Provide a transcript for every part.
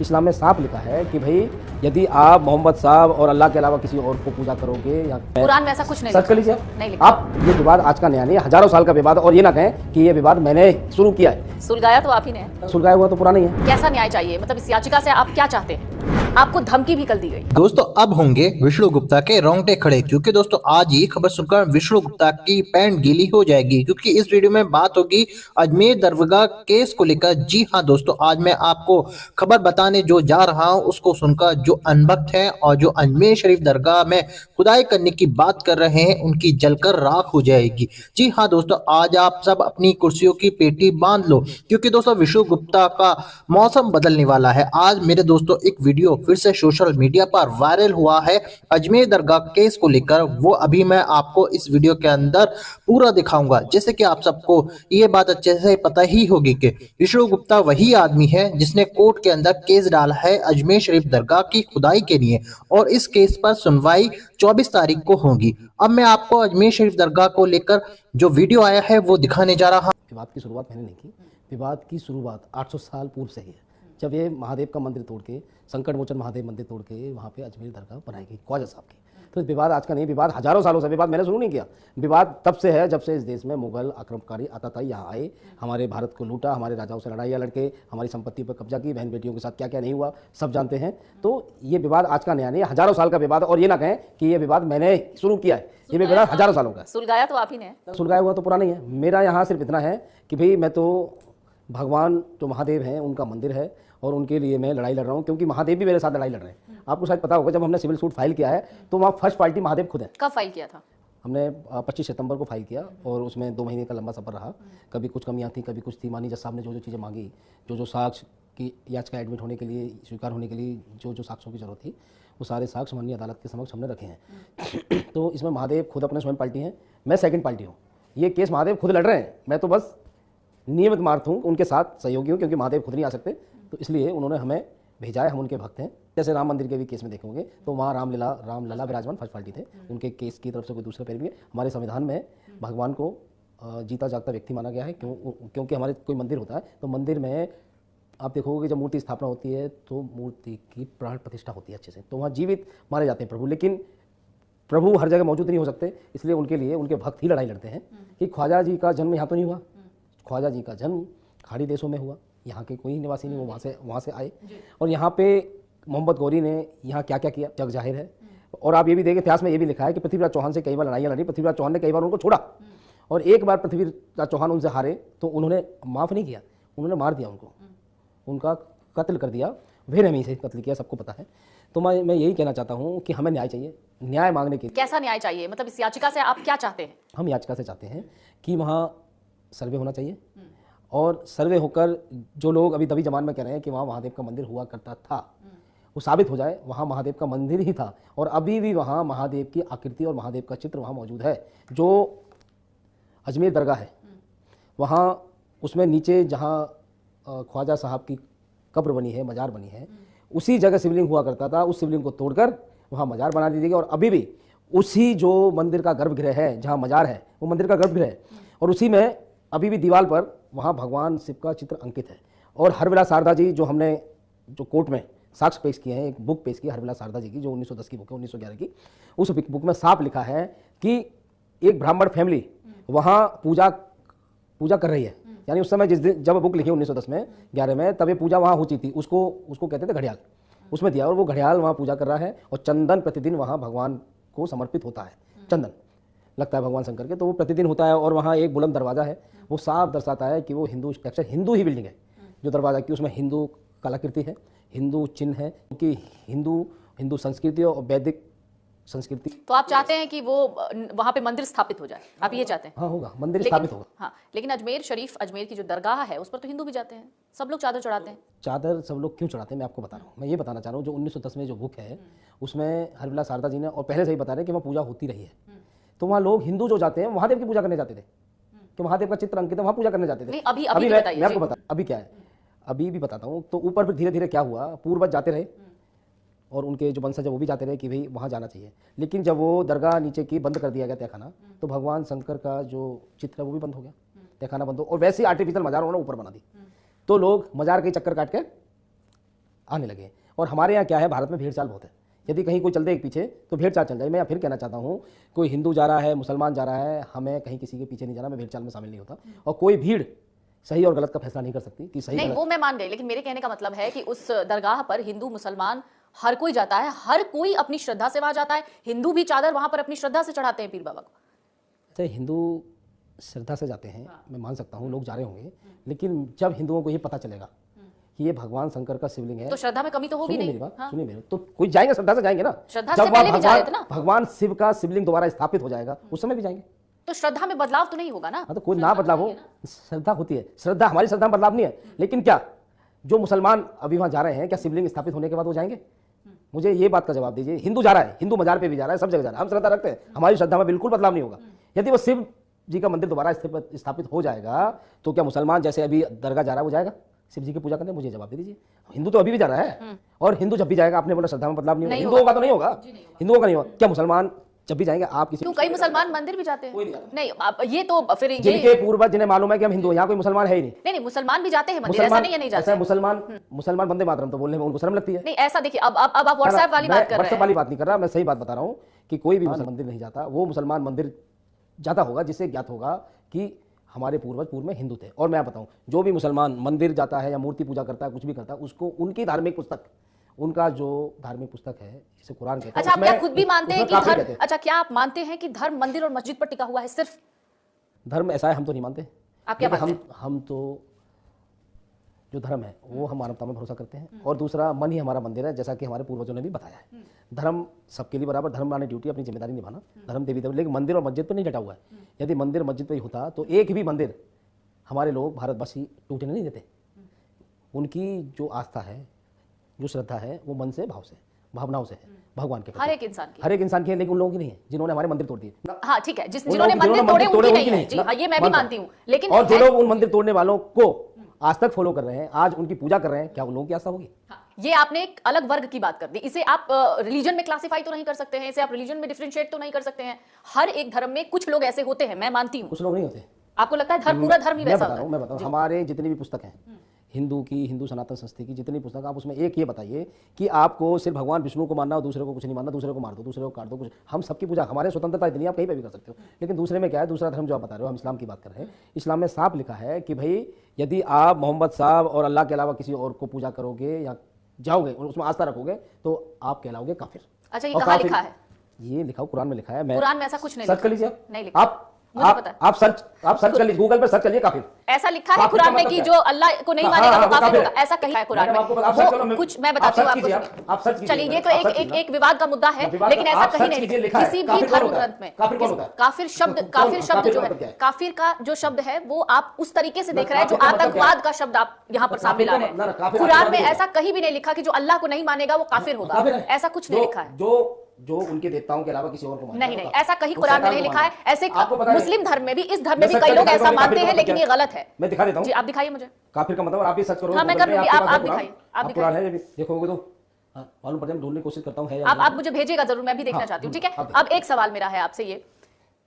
इस्लाम में साफ लिखा है कि भाई यदि आप मोहम्मद साहब और अल्लाह के अलावा किसी और को पूजा करोगे या कुरान में ऐसा कुछ नहीं सर्च कर लीजिए नहीं लिखा। आप। ये विवाद आज का नया नहीं है, हजारों साल का विवाद। और ये ना कहें कि ये विवाद मैंने शुरू किया है। सुलगाया तो आप ही ने। सुलगाया हुआ तो पुराना ही है। कैसा न्याय चाहिए, मतलब इस याचिका से आप क्या चाहते हैं? आपको धमकी भी कल दी गई। दोस्तों अब होंगे विष्णु गुप्ता के रोंगटे खड़े, क्योंकि दोस्तों आज ये खबर सुनकर विष्णु गुप्ता की पैंट गीली हो जाएगी, क्योंकि इस वीडियो में बात होगी अजमेर दरगाह केस को लेकर। जी हाँ दोस्तों, आज मैं आपको खबर बताने जो जा रहा हूँ उसको सुनकर जो अनभक्त है और जो अजमेर शरीफ दरगाह में खुदाई करने की बात कर रहे हैं उनकी जलकर राख हो जाएगी। जी हाँ दोस्तों, आज आप सब अपनी कुर्सियों की पेटी बांध लो, क्योंकि दोस्तों विष्णु गुप्ता का मौसम बदलने वाला है। आज मेरे दोस्तों एक वीडियो फिर से सोशल मीडिया पर वायरल हुआ है अजमेर दरगाह केस को लेकर। वो अभी मैं आपको इस वीडियो के अंदर पूरा दिखाऊंगा। जैसे कि आप सबको ये बात अच्छे से पता ही होगी कि विष्णु गुप्ता वही आदमी है जिसने कोर्ट के अंदर केस डाला है अजमेर शरीफ दरगाह की खुदाई के लिए, और इस केस पर सुनवाई 24 तारीख को होगी। अब मैं आपको अजमेर शरीफ दरगाह को लेकर जो वीडियो आया है वो दिखाने जा रहा हूँ। विवाद की शुरुआत मैंने नहीं की। विवाद की शुरुआत 800 साल पूर्व से ही है, जब ये महादेव का मंदिर तोड़ के, संकट मोचन महादेव मंदिर तोड़ के वहाँ पे अजमेर दरगाह बनाई गई ख्वाजा साहब की। तो विवाद आज का नहीं, विवाद हजारों सालों से। विवाद मैंने शुरू नहीं किया। विवाद तब से है जब से इस देश में मुगल आक्रमणकारी आता था, यहाँ आए, हमारे भारत को लूटा, हमारे राजाओं से लड़ाइयाँ लड़के हमारी संपत्ति पर कब्जा की, बहन बेटियों के साथ क्या क्या नहीं हुआ सब जानते हैं। तो ये विवाद आज का नया नहीं है, हजारों साल का विवाद। और ये ना कहें कि ये विवाद मैंने शुरू किया है, ये विवाद हजारों सालों का है। सुलगाया तो आप ही ने। सुलगाया हुआ तो पुराना ही है। मेरा यहाँ सिर्फ इतना है कि भाई मैं तो भगवान जो महादेव हैं उनका मंदिर है और उनके लिए मैं लड़ाई लड़ रहा हूँ, क्योंकि महादेव भी मेरे साथ लड़ाई लड़ रहे हैं। आपको शायद पता होगा, जब हमने सिविल सूट फाइल किया है तो वहाँ फर्स्ट पार्टी महादेव खुद है। कब फाइल किया था? हमने 25 सितंबर को फाइल किया और उसमें 2 महीने का लंबा सफर रहा। कभी कुछ कमियां थी, कभी कुछ थी। मानी जज साहब ने जो जो चीज़ें मांगी, जो साक्ष्य की याचिका एडमिट होने के लिए, स्वीकार होने के लिए जो साक्ष्यों की जरूरत थी, वो सारे साक्ष्य माननीय अदालत के समक्ष हमने रखे हैं। तो इसमें महादेव खुद अपने स्वयं पार्टी हैं, मैं सेकंड पार्टी हूँ। ये केस महादेव खुद लड़ रहे हैं, मैं तो बस नियमित मार्थ हूँ, उनके साथ सहयोगी हूँ, क्योंकि महादेव खुद नहीं आ सकते, तो इसलिए उन्होंने हमें भेजा है, हम उनके भक्त हैं। जैसे राम मंदिर के भी केस में देखोगे तो वहाँ रामलला विराजमान फर्स्ट पार्टी थे, उनके केस की तरफ से कोई दूसरा पैरवी है। हमारे संविधान में भगवान को जीता जागता व्यक्ति माना गया है, क्योंकि हमारे कोई मंदिर होता है तो मंदिर में आप देखोगे जब मूर्ति स्थापना होती है तो मूर्ति की प्राण प्रतिष्ठा होती है अच्छे से, तो वहाँ जीवित मारे जाते हैं प्रभु। लेकिन प्रभु हर जगह मौजूद नहीं हो सकते, इसलिए उनके लिए उनके भक्त ही लड़ाई लड़ते हैं कि ख्वाजा जी का जन्म यहाँ तो नहीं हुआ, ख्वाजा जी का जन्म खाड़ी देशों में हुआ, यहाँ के कोई निवासी नहीं, वो वहाँ से आए। और यहाँ पे मोहम्मद गौरी ने यहाँ क्या क्या किया जग जाहिर है। और आप ये भी देखें, इतिहास में ये भी लिखा है कि पृथ्वीराज चौहान से कई बार लड़ाइयाँ लड़ी, पृथ्वीराज चौहान ने कई बार उनको छोड़ा, और एक बार पृथ्वीराज चौहान उनसे हारे तो उन्होंने माफ़ नहीं किया, उन्होंने मार दिया उनको, उनका कत्ल कर दिया, बेरहमी से कत्ल किया, सबको पता है। तो मैं यही कहना चाहता हूँ कि हमें न्याय चाहिए। न्याय मांगने के कैसा न्याय चाहिए, मतलब इस याचिका से आप क्या चाहते हैं? हम याचिका से चाहते हैं कि वहाँ सर्वे होना चाहिए, और सर्वे होकर जो लोग अभी दबी जमान में कह रहे हैं कि वहाँ महादेव का मंदिर हुआ करता था, वो साबित हो जाए वहाँ महादेव का मंदिर ही था, और अभी भी वहाँ महादेव की आकृति और महादेव का चित्र वहाँ मौजूद है। जो अजमेर दरगाह है वहाँ उसमें नीचे जहाँ ख्वाजा साहब की कब्र बनी है, मजार बनी है, उसी जगह शिवलिंग हुआ करता था। उस शिवलिंग को तोड़कर वहाँ मजार बना दी गई, और अभी भी उसी जो मंदिर का गर्भगृह है जहाँ मजार है वो मंदिर का गर्भगृह है, और उसी में अभी भी दीवार पर वहाँ भगवान शिव का चित्र अंकित है। और हरविलास शारदा जी जो हमने जो कोर्ट में साक्ष्य पेश किए हैं, एक बुक पेश की हरविलास शारदा जी की जो 1910 की बुक है, 1911 की, उस बुक में साफ लिखा है कि एक ब्राह्मण फैमिली वहाँ पूजा कर रही है। यानी उस समय जिस दिन जब बुक लिखी 1910 में 11 में, तब ये पूजा वहाँ होती थी, उसको कहते थे घड़ियाल, उसमें दिया, और वो घड़ियाल वहाँ पूजा कर रहा है, और चंदन प्रतिदिन वहाँ भगवान को समर्पित होता है। चंदन लगता है भगवान शंकर के, तो वो प्रतिदिन होता है। और वहाँ एक बुलंद दरवाज़ा है, वो साफ दर्शाता है कि वो हिंदू ही बिल्डिंग है जो दरवाज़ा की, उसमें हिंदू कलाकृति है, हिंदू चिन्ह है, क्योंकि हिंदू संस्कृति और वैदिक संस्कृति। तो आप चाहते हैं कि वो वहाँ पे मंदिर स्थापित हो जाए, आप ये चाहते हैं? हाँ होगा, मंदिर स्थापित होगा। हाँ, लेकिन अजमेर शरीफ, अजमेर की जो दरगाह है उस पर तो हिंदू भी जाते हैं, सब लोग चादर चढ़ाते हैं। चादर सब लोग क्यों चढ़ाते हैं मैं आपको बता रहा हूँ। मैं ये बताना चाह रहा हूँ, जो 1910 में जो बुक है उसमें हरविलास शारदा जी ने और पहले से ही बता रहे हैं कि वहाँ पूजा होती रही है। तो वहाँ लोग हिंदू जो जाते हैं महादेव की पूजा करने जाते थे, कि महादेव का चित्र अंकित है, वहाँ पूजा करने जाते थे। अभी मैं आपको बता, अभी क्या है, अभी भी बताता हूँ। तो ऊपर फिर धीरे धीरे क्या हुआ, पूर्वज जाते रहे और उनके जो वंशज वो भी जाते रहे कि भाई वहाँ जाना चाहिए। लेकिन जब वो दरगाह नीचे की बंद कर दिया गया तहखाना, तो भगवान शंकर का जो चित्र है वो भी बंद हो गया, तहखाना बंद हो, और वैसे आर्टिफिशियल मजार उन्होंने ऊपर बना दी। तो लोग मजार के चक्कर काट के आने लगे। और हमारे यहाँ क्या है, भारत में भेड़ चाल बहुत है। यदि कहीं कोई चल दे एक पीछे तो भेड़ चाल चल जाए। मैं फिर कहना चाहता हूँ, कोई हिंदू जा रहा है, मुसलमान जा रहा है, हमें कहीं किसी के पीछे नहीं जाना। मैं भेड़ चाल में शामिल नहीं होता, और कोई भीड़ सही और गलत का फैसला नहीं कर सकती कि सही नहीं, गलत। वो मैं मान गई, लेकिन मेरे कहने का मतलब है कि उस दरगाह पर हिंदू मुसलमान हर कोई जाता है, हर कोई अपनी श्रद्धा से वहां जाता है। हिंदू भी चादर वहां पर अपनी श्रद्धा से चढ़ाते हैं पीर बाबा को। अच्छा, हिंदू श्रद्धा से जाते हैं, मैं मान सकता हूँ, लोग जा रहे होंगे, लेकिन जब हिंदुओं को ये पता चलेगा कि ये भगवान शंकर का शिवलिंग है, तो श्रद्धा में कमी तो होगी सुनिए नहीं। मेरी बात, हाँ। सुनिए मेरी, तो कोई जाएंगे, श्रद्धा से जाएंगे ना। श्रद्धा जब से पहले भी जा रहे थे भगवान ना। भगवान शिव का शिवलिंग दोबारा स्थापित हो जाएगा, उस समय भी जाएंगे। तो श्रद्धा में बदलाव तो नहीं होगा ना। हाँ, तो कोई ना बदलाव हो, श्रद्धा होती है। श्रद्धा, हमारी श्रद्धा में बदलाव नहीं है, लेकिन क्या जो मुसलमान अभी वहां जा रहे हैं, क्या शिवलिंग स्थापित होने के बाद वो जाएंगे? मुझे ये बात का जवाब दीजिए। हिंदू जा रहा है, हिंदू मजार पे भी जा रहा है, सब जगह जा रहा है, हम श्रद्धा रखते हैं, हमारी श्रद्धा में बिल्कुल बदलाव नहीं होगा। यदि वो शिव जी का मंदिर दोबारा स्थापित हो जाएगा, तो क्या मुसलमान जैसे अभी दरगाह जा रहा है वो जाएगा शिव जी की पूजा करने? मुझे जवाब दे दीजिए। हिंदू तो अभी भी जा रहा है, और हिंदू जब भी जाएगा, आपने बोला श्रद्धा में बदलाव नहीं होगा, हिंदुओं का तो नहीं होगा, हिंदुओं का नहीं होगा। क्या मुसलमान जब भी जाएंगे, आप किसी क्यों, कई मुसलमान मंदिर भी जाते हैं। नहीं, ये तो फिर ये जिनके पूर्वज, जिन्हें मालूम है कि हम हिंदू हैं, यहाँ कोई मुसलमान है ही नहीं। नहीं, मुसलमान भी जाते हैं मंदिर, ऐसा नहीं है नहीं जाते। मुसलमान वंदे मातरम तो बोलने में उनको शर्म लगती है। नहीं, ऐसा देखिए, अब आप व्हाट्सएप वाली बात कर रहे व्हाट्सएप हैं। वाली बात नहीं कर रहा, मैं सही बात बता रहा हूँ कि कोई भी मुसलमान मंदिर नहीं जाता। वो मुसलमान मंदिर जाता होगा जिससे ज्ञात होगा कि हमारे पूर्वज पूर्व में हिंदू थे। और मैं बताऊं, जो भी मुसलमान मंदिर जाता है या मूर्ति पूजा करता है, कुछ भी करता है, उसको उनकी धार्मिक पुस्तक, उनका जो धार्मिक पुस्तक है, जिसे कुरान कहते हैं, अच्छा, आप क्या खुद भी मानते हैं कि काफिर धर्म, कहते हैं। अच्छा क्या आप मानते हैं कि धर्म मंदिर और मस्जिद पर टिका हुआ है सिर्फ? धर्म ऐसा है, हम तो नहीं मानते। आप क्या लेकिन मानते हम तो जो धर्म है वो हम मानवता में भरोसा करते हैं, और दूसरा मन ही हमारा मंदिर है, जैसा कि हमारे पूर्वजों ने भी बताया है। धर्म सबके लिए बराबर, धर्म लाने ड्यूटी, अपनी जिम्मेदारी निभाना, धर्म देवी देव, लेकिन मंदिर और मस्जिद पर नहीं डटा हुआ है। यदि मंदिर मस्जिद पर ही होता तो एक भी मंदिर हमारे लोग भारतवासी टूटने नहीं देते। उनकी जो आस्था है, जो श्रद्धा है, वो मन से, भाव से, भावनाओं से है, भगवान के प्रति। हर एक इंसान की। हर एक इंसान की है, लेकिन उन लोगों की नहीं है जिन्होंने हमारे मंदिर तोड़ दिए। हाँ ठीक है, उन जिन्होंने लोगों की- मंदिर तोड़े उनकी नहीं है जी, ना, हाँ, ये मैं भी मानता मानती हूँ, लेकिन और जो लोग उन मंदिर तोड़ने वालों को आज तक फॉलो कर रहे हैं, आज उनकी पूजा कर रहे हैं, क्या उन लोगों की आस्था होगी? ये आपने एक अलग वर्ग की बात कर दी। इसे आप रिलीजन में क्लासिफाई तो नहीं कर सकते हैं, इसे आप रिलीजन में डिफरेंशिएट तो नहीं कर सकते हैं। हर एक धर्म में कुछ लोग ऐसे होते हैं, मैं मानती हूँ। कुछ लोग नहीं होते। आपको लगता है धर्म, पूरा धर्म ही वैसा होता है? मैं बताऊँ, हमारे जितनी भी पुस्तक हैं, हिंदू की, हिंदू सनातन संस्कृति की जितनी पुस्तक, आप उसमें एक ये बताइए कि आपको सिर्फ भगवान विष्णु को मानना और दूसरे को कुछ नहीं मानना, दूसरे को मार दो, दूसरे को काट दो, कुछ। हम सबकी पूजा, हमारे स्वतंत्रता इतनी, आप कहीं पे भी कर सकते हो। लेकिन दूसरे में क्या है, दूसरा धर्म जो आप बता रहे हो, हम इस्लाम की बात कर रहे हैं, इस्लाम में साफ लिखा है कि भाई यदि आप मोहम्मद साहब और अल्लाह के अलावा किसी और को पूजा करोगे या जाओगे और उसमें आस्था रखोगे, तो आप कहलाओगे काफिर। अच्छा, ये और कहाँ काफिर- लिखा है? ये लिखा हो, कुरान में लिखा है। मैं कुरान में ऐसा कुछ नहीं सर्च लिखा। कर लीजिए, नहीं लिखा। मुझे पता है। आप सर्च कर लीजिए, गूगल पर सर्च करिए काफिर। ऐसा लिखा है काफिर कुरान का में मतलब कि क्या जो अल्लाह को नहीं हाँ, मानेगा हाँ, वो काफिर काफिर होगा, ऐसा कहा है कुरान मैडम, आपको में। आप सर्च करो, वो मैं- कुछ मैं आप बताती हूँ सर्च कीजिए, आपको। आप सर्च कीजिए, चलिए, ये तो आप सर्च एक कीजिए। एक विवाद का मुद्दा है, विवाद लेकिन का- ऐसा आप कहीं सर्च नहीं कीजिए, लिखा लिखा है। किसी भी काफिर कौन धर्म होता है? ग्रंथ में। काफिर कौन होता है? काफिर शब्द जो काफिर है, मतलब क्या है? काफिर का जो शब्द है वो आप उस तरीके से देख रहे हैं जो काफिर का मतलब क्या है? आतंकवाद का शब्द आप यहाँ पर सामने ला रहे ना, हैं। काफिर कुरान में आतंकवादी ऐसा कहीं भी नहीं लिखा कि जो अल्लाह को नहीं मानेगा वो काफिर होगा, काफिर है। ऐसा कुछ नहीं लिखा है। जो उनके देवताओं के अलावा किसी और को मानता है, नहीं, वो ऐसा कहीं वो कुरान में शैतान नहीं को लिखा है। मानता ऐसे आपको पता है? मुस्लिम धर्म में भी, इस धर्म में मैं भी सर्च कई लोग करके ऐसा दिखाऊंगा, मानते काफिर हैं, का लेकिन मतलब ये क्या है? गलत है। मैं दिखा देता हूँ। जी, आप दिखाइए मुझे। काफिर का मतलब, और आप भी सर्च करो। हाँ, मैं गूगल कर पे, लूंगी, आपके आप पास है दिखाइए, कुरान। आप कुरान है, ये भी देखोगे तो मालूम पड़ जाए, ढूंढने की कोशिश करता हूँ है या आप मुझे भेजिएगा जरूर, मैं भी देखना हाँ, चाहती हूँ। ठीक हाँ, है, अब एक सवाल मेरा है आपसे ये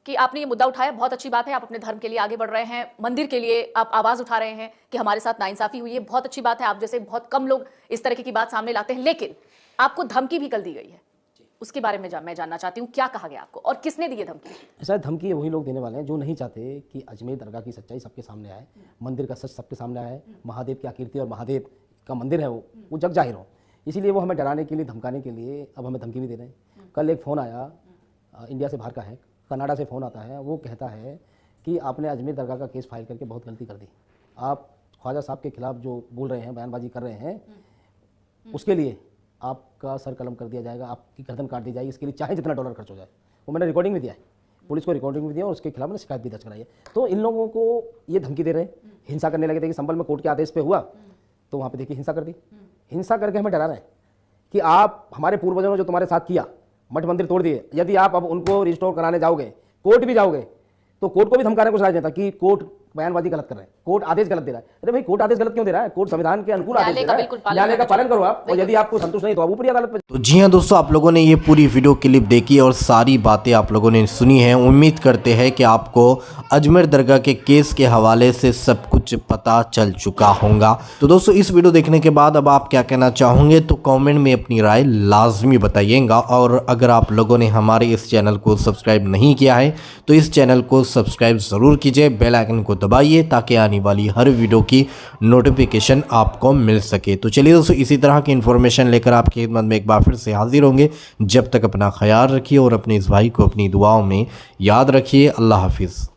कि आपने ये मुद्दा उठाया, बहुत अच्छी बात है, आप अपने धर्म के लिए आगे बढ़ रहे हैं, मंदिर के लिए आप आवाज उठा रहे हैं कि हमारे साथ नाइंसाफी हुई है, बहुत अच्छी बात है। आप जैसे बहुत कम लोग इस तरह की बात सामने लाते हैं, लेकिन आपको धमकी भी कल दी गई है, उसके बारे में मैं जानना चाहती हूँ, क्या कहा गया आपको और किसने दी है धमकी? ऐसा धमकी वही लोग देने वाले हैं जो नहीं चाहते कि अजमेर दरगाह की सच्चाई सबके सामने आए, मंदिर का सच सबके सामने आए, महादेव की आकृति और महादेव का मंदिर है वो जग जाहिर हो। इसीलिए वो हमें डराने के लिए, धमकाने के लिए अब हमें धमकी भी दे रहे हैं। कल एक फ़ोन आया, इंडिया से बाहर का है, कनाडा से फ़ोन आता है, वो कहता है कि आपने अजमेर दरगाह का केस फाइल करके बहुत गलती कर दी। आप ख्वाजा साहब के खिलाफ जो बोल रहे हैं, बयानबाजी कर रहे हैं, उसके लिए आपका सर कलम कर दिया जाएगा, आपकी गर्दन काट दी जाएगी, इसके लिए चाहे जितना डॉलर खर्च हो जाए। वो मैंने रिकॉर्डिंग भी दिया है, पुलिस को रिकॉर्डिंग भी दिया और उसके खिलाफ मैंने शिकायत भी दर्ज कराई है। तो इन लोगों को ये धमकी दे रहे हैं, हिंसा करने लगे थे कि संभल में कोर्ट के आदेश पे हुआ तो वहाँ पे देखिए हिंसा कर दी। हिंसा करके हमें डरा रहे हैं कि आप हमारे पूर्वजों ने जो तुम्हारे साथ किया, मठ मंदिर तोड़ दिए, यदि आप अब उनको रिस्टोर कराने जाओगे, कोर्ट भी जाओगे, तो कोर्ट को भी धमकाने को राजनेता कि कोर्ट बयानबाजी गलत कर रहे हैं, कोर्ट आदेश गलत दे रहा है। अरे भाई कोर्ट आदेश गलत क्यों दे रहा है? कोर्ट संविधान के अनुकूल आदेश न्यायालय दे का रहा बिल्कुल है, पालन न्यायालय का करना पालन करो आप, और यदि आपको संतुष्ट नहीं तो आप ऊपरी अदालत में। तो जी हाँ दोस्तों, आप लोगों ने ये पूरी वीडियो क्लिप देखी और सारी बातें आप लोगों ने सुनी हैं। उम्मीद करते हैं कि आपको अजमेर दरगाह के केस के हवाले से सब कुछ पता चल चुका होगा। तो दोस्तों इस वीडियो देखने के बाद अब आप क्या कहना चाहोगे तो कमेंट में अपनी राय लाजमी बताइएगा। और अगर आप लोगों ने हमारे इस चैनल को सब्सक्राइब नहीं किया है तो इस चैनल को सब्सक्राइब ज़रूर कीजिए, बेल आइकन को दबाइए ताकि आने वाली हर वीडियो की नोटिफिकेशन आपको मिल सके। तो चलिए दोस्तों, इसी तरह की इन्फॉर्मेशन लेकर आपकी खिदमत में एक बार फिर से हाजिर होंगे। जब तक अपना ख्याल रखिए और अपने इस भाई को अपनी दुआओं में याद रखिए। अल्लाह हाफिज़।